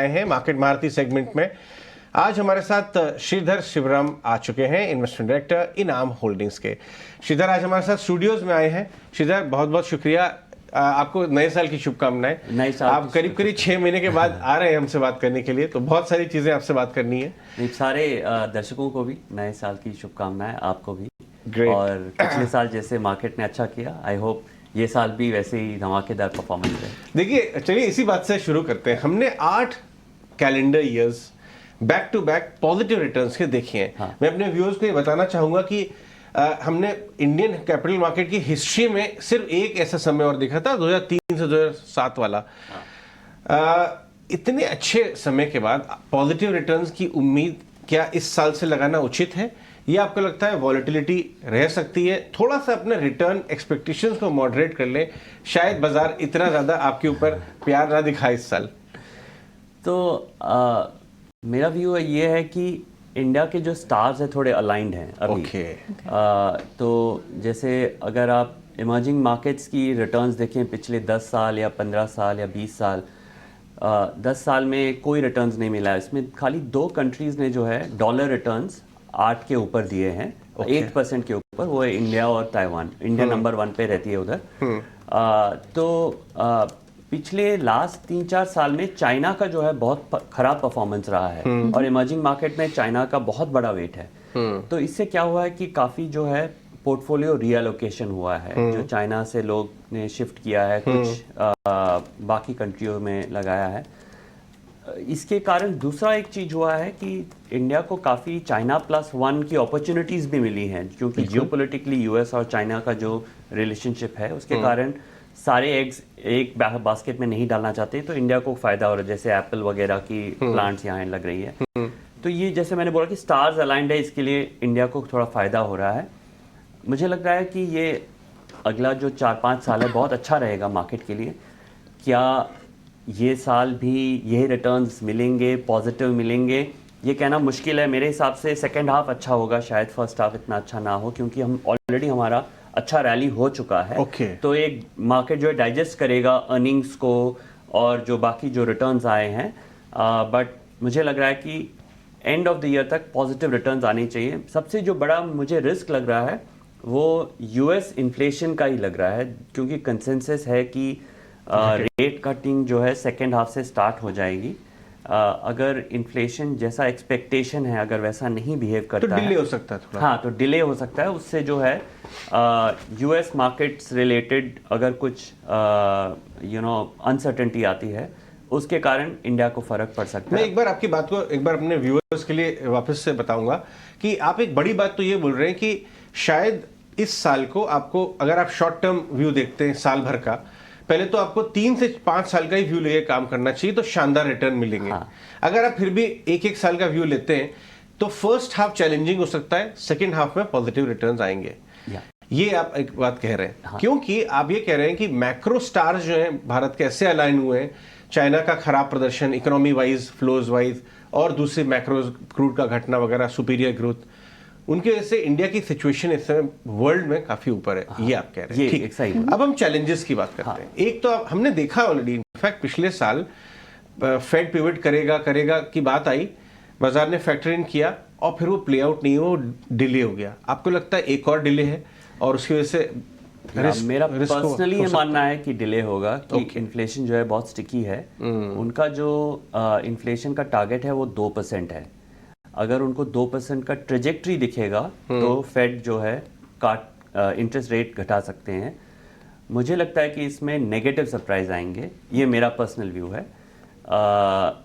आए हैं मार्केट महारथी सेगमेंट में। आज हमारे साथ श्रीधर शिवराम आ चुके हैं, इन्वेस्टमेंट डायरेक्टर इनाम होल्डिंग्स के। श्रीधर आज हमारे साथ स्टूडियोज में आए हैं। श्रीधर बहुत बहुत शुक्रिया, आपको नए साल की शुभकामनाएं। नए साल आप करीब 6 महीने के बाद आ रहे हैं हमसे बात करने के लिए, तो बहुत सारी चीजें आपसे बात करनी है। सारे दर्शकों को भी नए साल की शुभकामनाएं, आपको भी। Great. और पिछले साल जैसे मार्केट ने अच्छा किया, आई होप ये साल भी वैसे ही धमाकेदार परफॉर्मेंस है। देखिए, चलिए इसी बात से शुरू करते हैं। हमने 8 calendar years back to back positive returns के देखे हैं। हाँ। मैं अपने व्यूअर्स को ये बताना चाहूंगा कि हमने इंडियन कैपिटल मार्केट की हिस्ट्री में सिर्फ एक ऐसा समय और देखा था, 2003 से 2007 वाला। इतने अच्छे समय के बाद पॉजिटिव रिटर्न्स की उम्मीद क्या इस साल से लगाना उचित है, या आपको लगता है वॉलेटिलिटी रह सकती है? थोड़ा सा अपने रिटर्न एक्सपेक्टेशंस को मॉडरेट कर लें, शायद बाजार इतना ज्यादा आपके ऊपर प्यार ना दिखाए इस साल। तो मेरा व्यू ये है कि इंडिया के जो स्टार्स हैं थोड़े अलाइंड हैं अभी। तो जैसे अगर आप इमर्जिंग मार्केट्स की रिटर्न्स देखें पिछले 10 साल या 15 साल या 20 साल, 10 साल में कोई रिटर्न्स नहीं मिला है। इसमें खाली 2 कंट्रीज ने जो है डॉलर रिटर्न्स 8 के ऊपर दिए हैं, 8% के ऊपर, वो है इंडिया और ताइवान। इंडिया नंबर 1 पे रहती है उधर। तो पिछले लास्ट 3-4 साल में चाइना का जो है बहुत खराब परफॉर्मेंस रहा है, और इमर्जिंग मार्केट में चाइना का बहुत बड़ा वेट है। तो इससे क्या हुआ है कि काफ़ी जो है पोर्टफोलियो रीएलोकेशन हुआ है, जो चाइना से लोग ने शिफ्ट किया है, कुछ बाकी कंट्रियों में लगाया है। इसके कारण दूसरा एक चीज़ हुआ है कि इंडिया को काफ़ी चाइना +1 की अपॉर्चुनिटीज़ भी मिली हैं, क्योंकि जियोपॉलिटिकली यूएस और चाइना का जो रिलेशनशिप है उसके कारण सारे एग्स एक बास्केट में नहीं डालना चाहते, तो इंडिया को फ़ायदा हो रहा है। जैसे एप्पल वगैरह की प्लांट्स यहाँ लग रही है। तो ये जैसे मैंने बोला कि स्टार्स अलाइंड है, इसके लिए इंडिया को थोड़ा फ़ायदा हो रहा है। मुझे लग रहा है कि ये अगला जो 4-5 साल है बहुत अच्छा रहेगा मार्केट के लिए। क्या ये साल भी यही रिटर्न्स मिलेंगे, पॉजिटिव मिलेंगे, ये कहना मुश्किल है। मेरे हिसाब से सेकेंड हाफ अच्छा होगा, शायद फर्स्ट हाफ इतना अच्छा ना हो, क्योंकि हम ऑलरेडी हमारा अच्छा रैली हो चुका है। तो एक मार्केट जो है डाइजेस्ट करेगा अर्निंग्स को और जो बाकी जो रिटर्न्स आए हैं। बट मुझे लग रहा है कि एंड ऑफ द ईयर तक पॉजिटिव रिटर्न्स आने चाहिए। सबसे जो बड़ा मुझे रिस्क लग रहा है वो यूएस इन्फ्लेशन का ही लग रहा है, क्योंकि कंसेंसस है कि रेट कटिंग जो है सेकेंड हाफ से स्टार्ट हो जाएगी। अगर इन्फ्लेशन जैसा एक्सपेक्टेशन है अगर वैसा नहीं बिहेव करता तो डिले हो सकता है थोड़ा। हाँ, तो डिले हो सकता है। उससे जो है यूएस मार्केट्स रिलेटेड अगर कुछ अनसर्टेनिटी आती है, उसके कारण इंडिया को फर्क पड़ सकता है। मैं एक बार आपकी बात को एक बार अपने व्यूअर्स के लिए वापस से बताऊंगा कि आप एक बड़ी बात तो ये बोल रहे हैं कि शायद इस साल को आपको, अगर आप शॉर्ट टर्म व्यू देखते हैं साल भर का, पहले तो आपको 3 से 5 साल का ही व्यू लेके काम करना चाहिए, तो शानदार रिटर्न मिलेंगे। हाँ। अगर आप फिर भी 1-1 साल का व्यू लेते हैं तो फर्स्ट हाफ चैलेंजिंग हो सकता है, सेकेंड हाफ में पॉजिटिव रिटर्न्स आएंगे। ये आप एक बात कह रहे हैं। हाँ। क्योंकि आप ये कह रहे हैं कि मैक्रो स्टार्स जो हैं भारत के ऐसे अलाइन हुए हैं, चाइना का खराब प्रदर्शन इकोनॉमी वाइज, फ्लोज वाइज, और दूसरे मैक्रो क्रूड का घटना वगैरह, सुपीरियर ग्रोथ, उनकी वजह से इंडिया की सिचुएशन इस समय वर्ल्ड में काफी ऊपर है। हाँ, ये आप कह रहे हैं। ठीक है, अब हम चैलेंजेस की बात करते हैं। एक तो हमने देखा ऑलरेडी, इनफैक्ट पिछले साल फेड पिवट करेगा की बात आई, बाजार ने फैक्टर इन किया और फिर वो प्ले आउट नहीं हुआ, वो डिले हो गया। आपको लगता है एक और डिले है और उसकी वजह से मेरा पर्सनली ये मानना है कि डिले होगा, कि इन्फ्लेशन जो है बहुत स्टिकी है। उनका जो इन्फ्लेशन का टारगेट है वो 2% है। अगर उनको 2% का ट्रेजेक्ट्री दिखेगा तो फेड जो है इंटरेस्ट रेट घटा सकते हैं। मुझे लगता है कि इसमें नेगेटिव सरप्राइज आएंगे, ये मेरा पर्सनल व्यू है।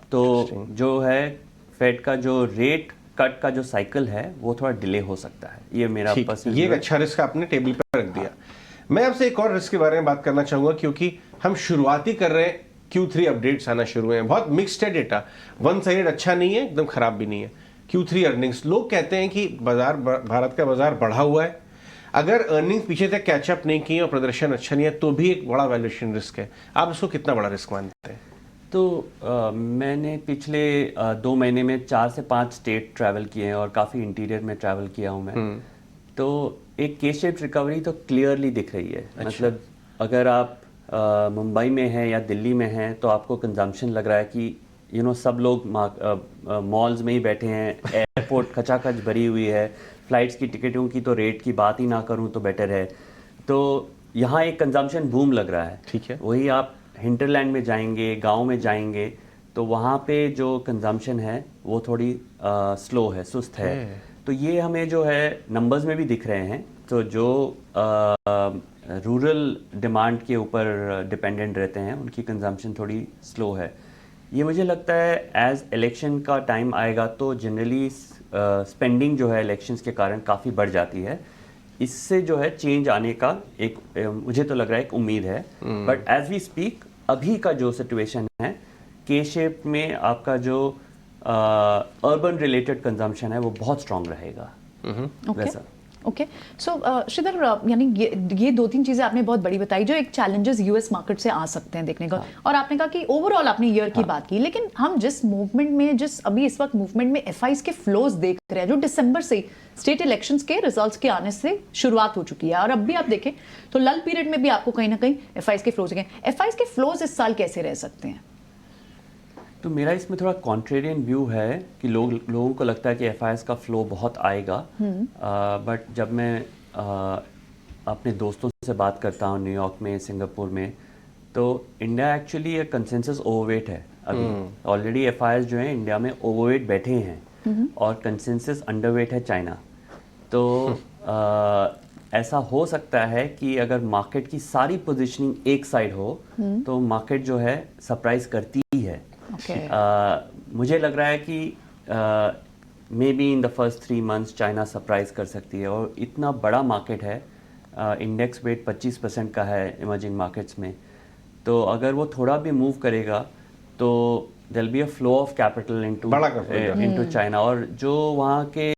तो जो है फेड का जो रेट कट का जो साइकिल है वो थोड़ा डिले हो सकता है, ये मेरा पर्सनल। ये एक अच्छा रिस्क आपने टेबल पर रख दिया। मैं आपसे एक और रिस्क के बारे में बात करना चाहूंगा, क्योंकि हम शुरुआती कर रहे हैं, Q3 अपडेट्स आना शुरू हैं, बहुत मिक्स्ड है डेटा, वन साइडेड अच्छा नहीं है, एकदम खराब भी नहीं है। Q3 अर्निंग्स, लोग कहते हैं कि बाजार, भारत का बाजार बढ़ा हुआ है, अगर अर्निंग्स पीछे से कैचअप नहीं की और प्रदर्शन अच्छा नहीं है तो भी एक बड़ा वैल्यूएशन रिस्क है। आप इसको कितना बड़ा रिस्क मानते हैं? तो मैंने पिछले 2 महीने में 4 से 5 स्टेट ट्रैवल किए हैं और काफ़ी इंटीरियर में ट्रैवल किया हूँ मैं। तो एक के शेप रिकवरी तो क्लियरली दिख रही है। अच्छा। मतलब अगर आप मुंबई में हैं या दिल्ली में हैं तो आपको कंजम्पशन लग रहा है कि सब लोग मॉल्स में ही बैठे हैं, एयरपोर्ट खचाखच भरी हुई है, फ्लाइट्स की टिकटों की तो रेट की बात ही ना करूं तो बेटर है। तो यहाँ एक कंजम्पशन बूम लग रहा है। ठीक है। वही आप हिंटरलैंड में जाएंगे, गांव में जाएंगे, तो वहाँ पे जो कंजम्पशन है वो थोड़ी स्लो है, सुस्त है। तो ये हमें जो है नंबर्स में भी दिख रहे हैं। तो जो रूरल डिमांड के ऊपर डिपेंडेंट रहते हैं उनकी कंजम्पशन थोड़ी स्लो है। ये मुझे लगता है एज इलेक्शन का टाइम आएगा तो जनरली स्पेंडिंग जो है इलेक्शंस के कारण काफ़ी बढ़ जाती है। इससे जो है चेंज आने का एक मुझे तो लग रहा है एक उम्मीद है। बट एज वी स्पीक अभी का जो सिचुएशन है, के शेप में आपका जो अर्बन रिलेटेड कंजम्पशन है वो बहुत स्ट्रांग रहेगा। वैसा ओके। सो श्रीधर, यानी ये दो तीन चीजें आपने बहुत बड़ी बताई जो एक चैलेंजेस यूएस मार्केट से आ सकते हैं देखने का। और आपने कहा कि ओवरऑल आपने ईयर की बात की, लेकिन हम जिस मूवमेंट में, जिस अभी इस वक्त मूवमेंट में एफआईज के फ्लोज देख रहे हैं जो दिसंबर से स्टेट इलेक्शंस के रिजल्ट्स के आने से शुरुआत हो चुकी है, और अब भी आप देखें तो लल पीरियड में भी आपको कहीं ना कहीं एफआईज के फ्लोज हैं। एफआईज के फ्लोज इस साल कैसे रह सकते हैं? तो मेरा इसमें थोड़ा कॉन्ट्रेरियन व्यू है कि लोगों को लगता है कि एफआईएस का फ्लो बहुत आएगा। बट जब मैं अपने दोस्तों से बात करता हूँ न्यूयॉर्क में, सिंगापुर में, तो इंडिया एक्चुअली एक कंसेंसस ओवरवेट है अभी। ऑलरेडी एफआईएस जो है इंडिया में ओवरवेट बैठे हैं और कंसेंसस अंडरवेट है चाइना। तो ऐसा हो सकता है कि अगर मार्केट की सारी पोजीशनिंग एक साइड हो तो मार्केट जो है सरप्राइज करती ही है। मुझे लग रहा है कि may be in the first 3 months China surprise कर सकती है। और इतना बड़ा मार्केट है, इंडेक्स वेट 25% का है इमर्जिंग मार्केट्स में। तो अगर वो थोड़ा भी मूव करेगा तो there will be a flow of capital into China. और जो वहाँ के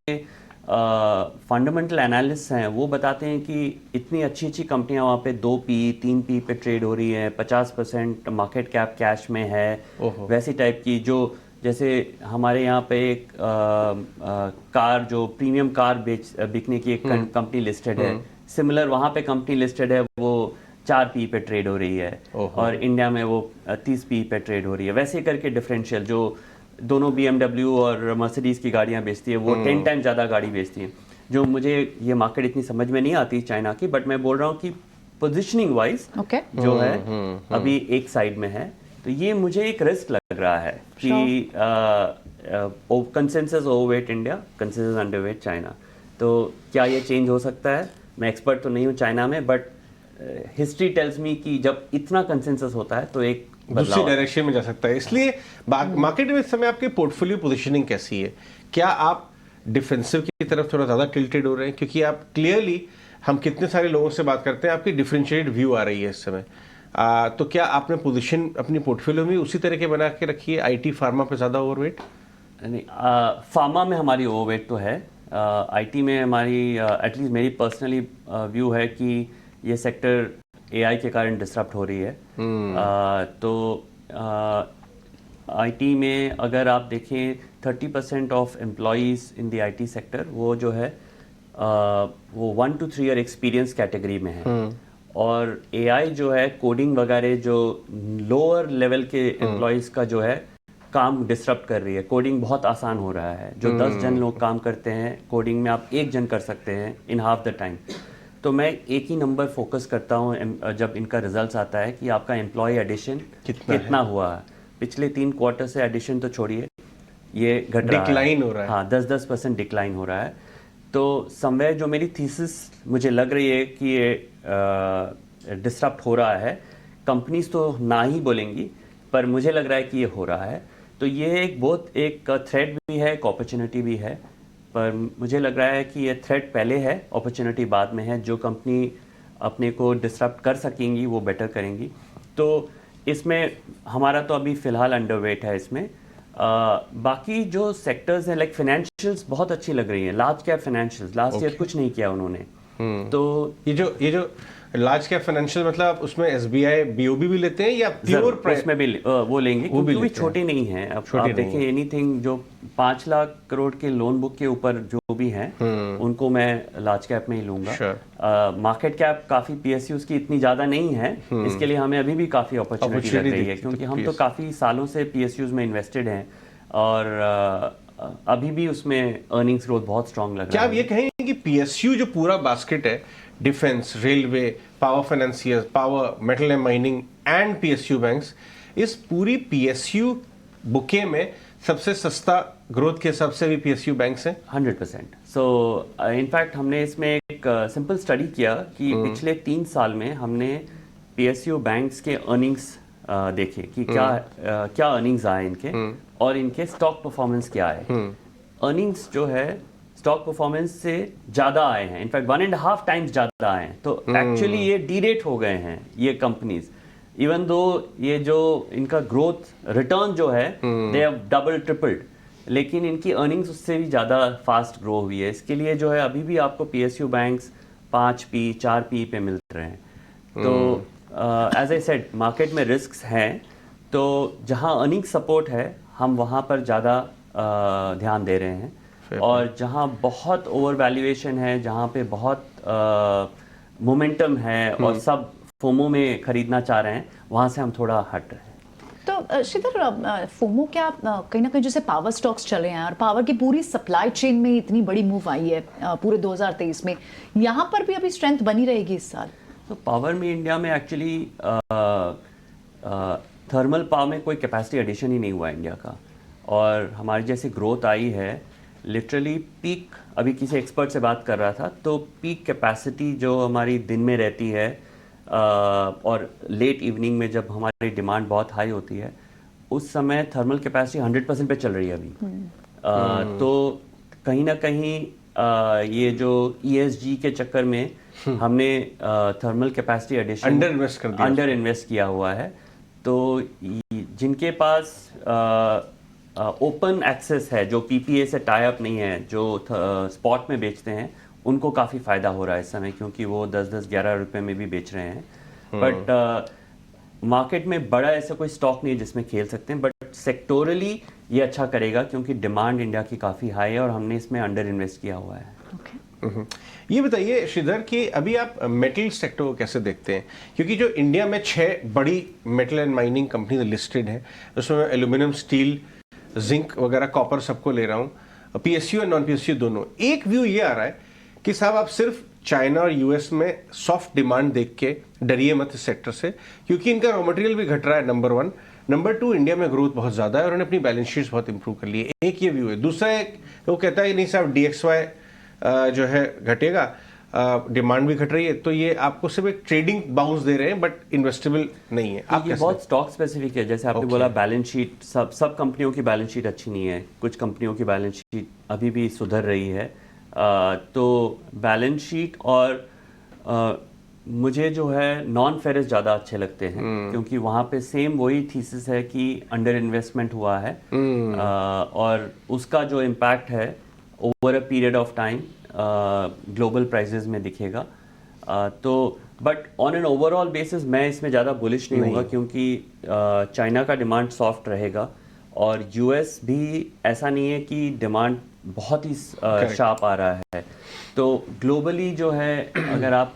फंडामेंटल एनालिस्ट हैं वो बताते हैं कि इतनी अच्छी अच्छी कंपनियां वहाँ पे 2P 3P पे ट्रेड हो रही हैं, 50% मार्केट कैप कैश में है, वैसी टाइप की। जो जैसे हमारे यहाँ पे एक कार, जो प्रीमियम कार बिकने की एक कंपनी लिस्टेड है, सिमिलर वहाँ पे कंपनी लिस्टेड है, वो 4P पे ट्रेड हो रही है और इंडिया में वो 30P पे ट्रेड हो रही है। वैसे करके डिफरेंशियल जो दोनों BMW और मर्सिडीज की गाड़ियां बेचती है वो 10 टाइम ज़्यादा गाड़ी बेचती है। जो मुझे ये मार्केट इतनी समझ में नहीं आती चाइना की, बट मैं बोल रहा हूँ कि पोजीशनिंग वाइज जो है अभी एक साइड में है। तो ये मुझे एक रिस्क लग रहा है कि consensus overweight India, consensus underweight China. तो क्या ये चेंज हो सकता है? मैं एक्सपर्ट तो नहीं हूँ चाइना में, बट हिस्ट्री टेल्स मी कि जब इतना कंसेंसस होता है तो एक दूसरी डायरेक्शन में जा सकता है। इसलिए मार्केट में इस समय आपकी पोर्टफोलियो पोजीशनिंग कैसी है? क्या आप डिफेंसिव की तरफ थोड़ा ज़्यादा टिल्टेड हो रहे हैं? क्योंकि आप क्लियरली, हम कितने सारे लोगों से बात करते हैं, आपकी डिफरेंशिएटेड व्यू आ रही है इस समय। तो क्या आपने पोजीशन अपनी पोर्टफोलियो में उसी तरह के बना के रखी है? IT फार्मा पे ज़्यादा ओवरवेट? नहीं, फार्मा में हमारी ओवरवेट तो है। IT में हमारी एटलीस्ट मेरी पर्सनली व्यू है कि ये सेक्टर AI के कारण डिसरप्ट हो रही है। तो IT में अगर आप देखें 30% of employees in the IT sector वो जो है वो 1 to 3 ईयर एक्सपीरियंस कैटेगरी में है। और AI जो है कोडिंग वगैरह जो लोअर लेवल के एम्प्लॉयज़ का जो है काम डिसरप्ट कर रही है। कोडिंग बहुत आसान हो रहा है। जो 10 जन लोग काम करते हैं कोडिंग में, आप 1 जन कर सकते हैं इन हाफ द टाइम। तो मैं एक ही नंबर फोकस करता हूँ जब इनका रिजल्ट्स आता है कि आपका एम्प्लॉय एडिशन कितना हुआ है। पिछले 3 क्वार्टर से एडिशन तो छोड़िए, ये घट रहा है, डिक्लाइन हो रहा है। हाँ, 10% डिक्लाइन हो रहा है। तो समवेयर जो मेरी थीसिस मुझे लग रही है कि ये डिसरप्ट हो रहा है। कंपनीज तो ना ही बोलेंगी, पर मुझे लग रहा है कि ये हो रहा है। तो ये एक बहुत एक थ्रेट भी है, एक अपॉर्चुनिटी भी है। पर मुझे लग रहा है कि ये थ्रेट पहले है, अपॉर्चुनिटी बाद में है। जो कंपनी अपने को डिसरप्ट कर सकेंगी वो बेटर करेंगी। तो इसमें हमारा तो अभी फ़िलहाल अंडरवेट है इसमें। बाकी जो सेक्टर्स हैं लाइक फाइनेंशियल्स बहुत अच्छी लग रही हैं। Large cap financials last year कुछ नहीं किया उन्होंने। तो ये जो लार्ज कैप फाइनेंशियल मतलब उसमें एसबीआई बीओबी भी लेते हैं या प्योर उसमें भी वो लेंगे क्योंकि वो भी छोटी नहीं है। अब आप देखें एनीथिंग जो 5 लाख करोड़ के लोन बुक के ऊपर जो भी हैं उनको मैं लार्ज कैप में ही लूंगा। मार्केट कैप काफी पीएसयूज की इतनी ज्यादा नहीं है, इसके लिए हमें अभी भी काफी अपॉर्चुनिटी लग रही है क्योंकि हम तो काफी सालों से पीएसयूज में इन्वेस्टेड हैं और अभी भी उसमें अर्निंग्स ग्रोथ बहुत स्ट्रांग लग रहा है। क्या आप ये कहेंगे कि पीएसयू जो पूरा बास्केट है, defence, railway, power financiers, power, metal and mining and PSU banks, इस पूरी पीएसयू बुके में सबसे सस्ता ग्रोथ के हिसाब से भी पीएसयू बैंक्स हैं? 100%। सो इनफैक्ट हमने इसमें एक सिंपल स्टडी किया कि पिछले 3 साल में हमने पीएसयू बैंक्स के अर्निंग्स देखे कि क्या अर्निंग्स आए इनके और इनके स्टॉक परफॉर्मेंस क्या है। अर्निंग्स जो है स्टॉक परफॉर्मेंस से ज़्यादा आए हैं, इनफैक्ट 1.5 टाइम्स ज़्यादा आए हैं। तो एक्चुअली ये डीरेट हो गए हैं ये कंपनीज, इवन दो ये जो इनका ग्रोथ रिटर्न जो है दे हैव डबल ट्रिपल्ड, लेकिन इनकी अर्निंग्स उससे भी ज़्यादा फास्ट ग्रो हुई है। इसके लिए जो है अभी भी आपको पीएसयू बैंक्स 5P 4P पे मिल रहे हैं। तो एज आई सेड मार्केट में रिस्क्स हैं, तो जहाँ अर्निंग सपोर्ट है हम वहाँ पर ज़्यादा ध्यान दे रहे हैं और जहाँ बहुत ओवर वैल्यूएशन है, जहाँ पे बहुत मोमेंटम है और सब फोमो में खरीदना चाह रहे हैं, वहाँ से हम थोड़ा हट रहे हैं। तो श्रीधर, फोमो क्या कहीं ना कहीं जैसे पावर स्टॉक्स चले हैं और पावर की पूरी सप्लाई चेन में इतनी बड़ी मूव आई है पूरे 2023 में, यहाँ पर भी अभी स्ट्रेंथ बनी रहेगी इस साल? तो पावर में इंडिया में एक्चुअली थर्मल पावर में कोई कैपेसिटी एडिशन ही नहीं हुआ इंडिया का, और हमारी जैसे ग्रोथ आई है लिटरली पीक, अभी किसी एक्सपर्ट से बात कर रहा था तो पीक कैपेसिटी जो हमारी दिन में रहती है और लेट इवनिंग में जब हमारी डिमांड बहुत हाई होती है उस समय थर्मल कैपेसिटी 100% पे चल रही है अभी। तो कहीं ना कहीं ये जो ESG के चक्कर में हमने thermal capacity addition under invest किया हुआ है। तो जिनके पास ओपन एक्सेस है, जो PPA से टाई अप नहीं है, जो स्पॉट में बेचते हैं, उनको काफ़ी फ़ायदा हो रहा है इस समय क्योंकि वो 10-11 रुपए में भी बेच रहे हैं। बट मार्केट में बड़ा ऐसा कोई स्टॉक नहीं है जिसमें खेल सकते हैं, बट सेक्टोरली ये अच्छा करेगा क्योंकि डिमांड इंडिया की काफ़ी हाई है और हमने इसमें अंडर इन्वेस्ट किया हुआ है। ये बताइए श्रीधर कि अभी आप मेटल सेक्टर को कैसे देखते हैं, क्योंकि जो इंडिया में 6 बड़ी metal and mining company listed हैं, उसमें एल्यूमिनियम, स्टील, जिंक वगैरह, कॉपर सबको ले रहा हूँ, पीएसयू और नॉन पीएसयू दोनों। एक व्यू ये आ रहा है कि साहब आप सिर्फ चाइना और यूएस में सॉफ्ट डिमांड देख के डरिए मत इस सेक्टर से, क्योंकि इनका रॉ मटेरियल भी घट रहा है, नंबर 1। नंबर 2, इंडिया में ग्रोथ बहुत ज़्यादा है और उन्होंने अपनी बैलेंस शीट्स बहुत इंप्रूव कर ली है। एक ये व्यू है। दूसरा एक वो कहता है नहीं साहब DXY जो है घटेगा, डिमांड भी घट रही है, तो ये आपको सिर्फ एक ट्रेडिंग बाउंस दे रहे हैं बट इन्वेस्टेबल नहीं है। आप ये बहुत स्टॉक स्पेसिफिक है, जैसे आपने बोला बैलेंस शीट, सब कंपनियों की बैलेंस शीट अच्छी नहीं है, कुछ कंपनियों की बैलेंस शीट अभी भी सुधर रही है। तो बैलेंस शीट और मुझे जो है नॉन फेरस ज़्यादा अच्छे लगते हैं क्योंकि वहाँ पे सेम वही थीसिस है कि अंडर इन्वेस्टमेंट हुआ है और उसका जो इम्पैक्ट है over a period of time global prices में दिखेगा। तो but on an overall basis मैं इसमें ज़्यादा बुलिश नहीं होगा क्योंकि चाइना का डिमांड सॉफ्ट रहेगा और यूएस भी ऐसा नहीं है कि डिमांड बहुत ही शार्प आ रहा है। तो ग्लोबली जो है अगर आप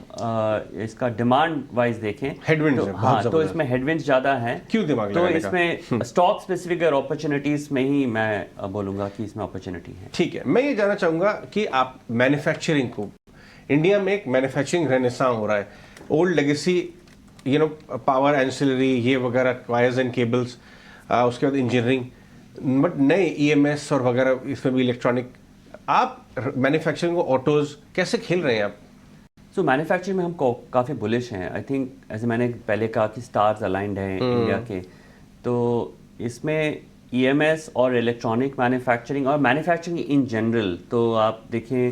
इसका डिमांड वाइज देखें हेडविंड्स तो, हाँ, तो इसमें हेडविंड्स ज़्यादा हैं। क्यों दिमाग तो इसमें स्टॉक स्पेसिफिक और अपॉर्चुनिटीज में ही मैं बोलूँगा कि इसमें अपॉर्चुनिटी है। ठीक है, मैं ये जानना चाहूँगा कि आप मैन्युफैक्चरिंग को, इंडिया में एक मैन्युफैक्चरिंग रेनेसां हो रहा है, ओल्ड लेगेसी पावर एंसिलरी ये वगैरह, वायर्स एंड केबल्स, उसके बाद इंजीनियरिंग, बट नए EMS और वगैरह, इसमें भी इलेक्ट्रॉनिक। आप मैन्युफैक्चरिंग को, ऑटोज कैसे खेल रहे हैं आप? सो मैन्युफैक्चरिंग में हम काफ़ी बुलिश हैं। आई थिंक ऐसे मैंने पहले कहा कि स्टार्स अलाइंड हैं इंडिया के, तो इसमें EMS और इलेक्ट्रॉनिक मैन्युफैक्चरिंग और मैन्युफैक्चरिंग इन जनरल, तो आप देखें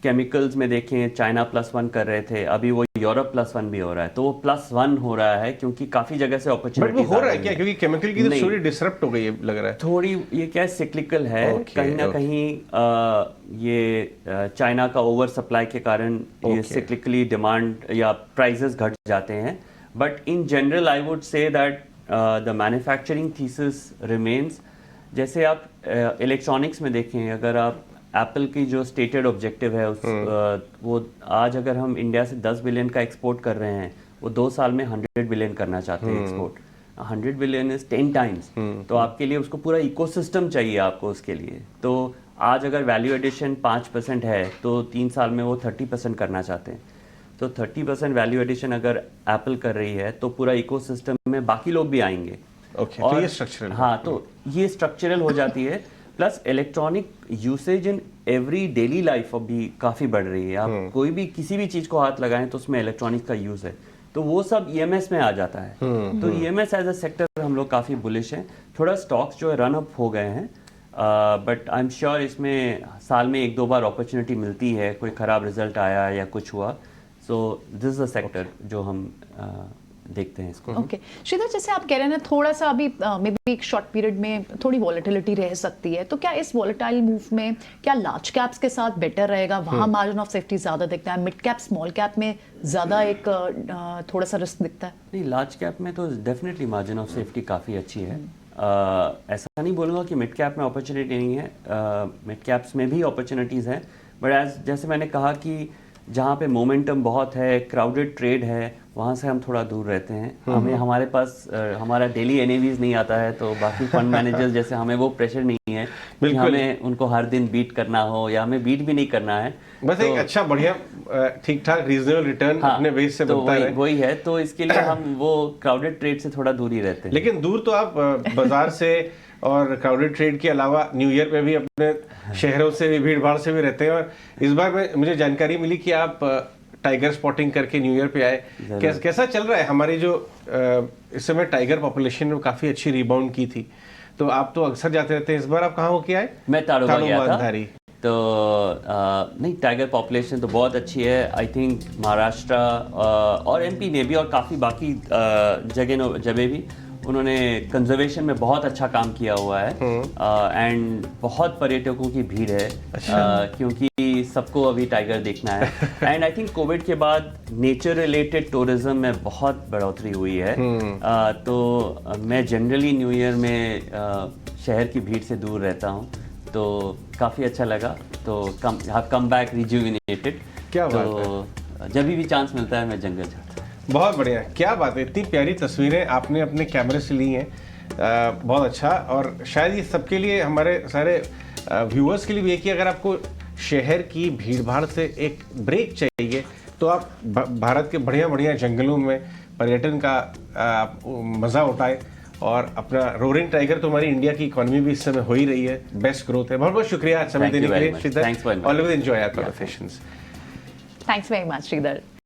केमिकल्स में देखें चाइना +1 कर रहे थे, अभी वो यूरोप +1 भी हो रहा है, तो वो +1 हो रहा है क्योंकि काफी जगह से बट अपॉर्चुनिटी वो हो रहा है क्या, क्योंकि केमिकल की तो स्टोरी डिसरप्ट हो गई है लग रहा है थोड़ी, ये क्या सिक्लिकल है, कहीं ना कहीं ये चाइना का ओवर सप्लाई के कारण ये सिक्लिकली डिमांड या प्राइसेस घट जाते हैं, but in general I would say that the manufacturing thesis remains. जैसे आप इलेक्ट्रॉनिक्स में देखें, अगर आप एप्पल की जो स्टेटेड ऑब्जेक्टिव है वो आज अगर हम इंडिया से 10 बिलियन का एक्सपोर्ट कर रहे हैं, वो 2 साल में 100 बिलियन करना चाहते हैं एक्सपोर्ट। 100 बिलियन इज 10 टाइम्स, तो आपके लिए उसको पूरा इकोसिस्टम चाहिए आपको उसके लिए। तो आज अगर वैल्यू एडिशन 5% है तो 3 साल में वो 30% करना चाहते हैं। तो 30% वैल्यू एडिशन अगर एप्पल कर रही है तो पूरा इकोसिस्टम में बाकी लोग भी आएंगे। तो ये स्ट्रक्चरल, हाँ, तो ये स्ट्रक्चरल हो जाती है। Plus electronic usage in every daily life अभी काफ़ी बढ़ रही है। आप कोई भी किसी भी चीज़ को हाथ लगाएं तो उसमें इलेक्ट्रॉनिक का यूज़ है, तो वो सब ईएमएस में आ जाता है। तो ईएमएस एज अ सेक्टर हम लोग काफ़ी बुलिश हैं। थोड़ा स्टॉक्स जो है रन अप हो गए हैं, बट आई एम श्योर इसमें साल में 1-2 बार अपॉर्चुनिटी मिलती है, कोई ख़राब रिजल्ट आया या कुछ हुआ। So this is a sector जो हम देखते हैं इसको। ओके श्रीधर, जैसे आप कह रहे हैं ना, थोड़ा सा अभी मे बी एक शॉर्ट पीरियड में थोड़ी वॉलेटिलिटी रह सकती है, तो क्या इस वॉलेटाइल मूव में क्या लार्ज कैप्स के साथ बेटर रहेगा? वहाँ मार्जिन ऑफ सेफ्टी ज़्यादा दिखता है, मिड कैप स्मॉल कैप में ज़्यादा एक थोड़ा सा रिस्क दिखता है? नहीं, लार्ज कैप में तो डेफिनेटली मार्जिन ऑफ सेफ्टी काफ़ी अच्छी है। ऐसा नहीं बोलूँगा कि मिड कैप में अपॉर्चुनिटी नहीं है, मिड कैप्स में भी अपॉर्चुनिटीज़ हैं, बट जैसे मैंने कहा कि जहाँ पे मोमेंटम बहुत है, क्राउडेड ट्रेड है, वहाँ से हम थोड़ा दूर रहते हैं। हमें हमारे पास हमारा डेली एनएवीज नहीं आता है, तो बाकी फंड मैनेजर्स जैसे हमें वो प्रेशर नहीं है कि हमें उनको हर दिन बीट करना हो, या हमें बीट भी नहीं करना है। बस तो एक अच्छा बढ़िया ठीक ठाक रीजनेबल रिटर्न अपने बेस से बनता है। वही है, तो इसके लिए हम वो क्राउडेड ट्रेड से थोड़ा दूर ही रहते हैं। लेकिन दूर तो आप बाजार से और क्राउडेड ट्रेड के अलावा न्यू ईयर पे भी अपने शहरों से भी, भीड़ भाड़ से भी रहते हैं। और इस बार में मुझे जानकारी मिली कि आप टाइगर स्पॉटिंग करके न्यू ईयर पे आए। कैसा चल रहा है? हमारी जो इस समय टाइगर पॉपुलेशन में काफी अच्छी रिबाउंड की थी, तो आप तो अक्सर जाते रहते हैं, इस बार आप कहाँ होके आए? मैं ताड़ोबा गया था। तो नहीं, टाइगर पॉपुलेशन तो बहुत अच्छी है। आई थिंक महाराष्ट्र और एमपी ने भी, और काफ़ी बाकी जगह भी उन्होंने कंजर्वेशन में बहुत अच्छा काम किया हुआ है। एंड बहुत पर्यटकों की भीड़ है, क्योंकि सबको अभी टाइगर देखना है। एंड आई थिंक कोविड के बाद नेचर रिलेटेड टूरिज्म में बहुत बढ़ोतरी हुई है। तो मैं जनरली न्यू ईयर में शहर की भीड़ से दूर रहता हूँ, तो काफ़ी अच्छा लगा। तो कम बैक रिजुविनेटेड। क्या बात है। जब भी चांस मिलता है मैं जंगल जाता हूँ। बहुत बढ़िया, क्या बात है, इतनी प्यारी तस्वीरें आपने अपने कैमरे से ली हैं, बहुत अच्छा। और शायद ये सबके लिए, हमारे सारे व्यूअर्स के लिए भी है कि अगर आपको शहर की भीड़ भाड़ से एक ब्रेक चाहिए तो आप भारत के बढ़िया बढ़िया जंगलों में पर्यटन का मज़ा उठाएं। और अपना रोरिंग टाइगर तो हमारी इंडिया की इकोनॉमी भी इस समय हो ही रही है, बेस्ट ग्रोथ है। बहुत बहुत शुक्रिया समय देने के लिए Sridhar. Always enjoy our conversations. Thanks very much Shridhar.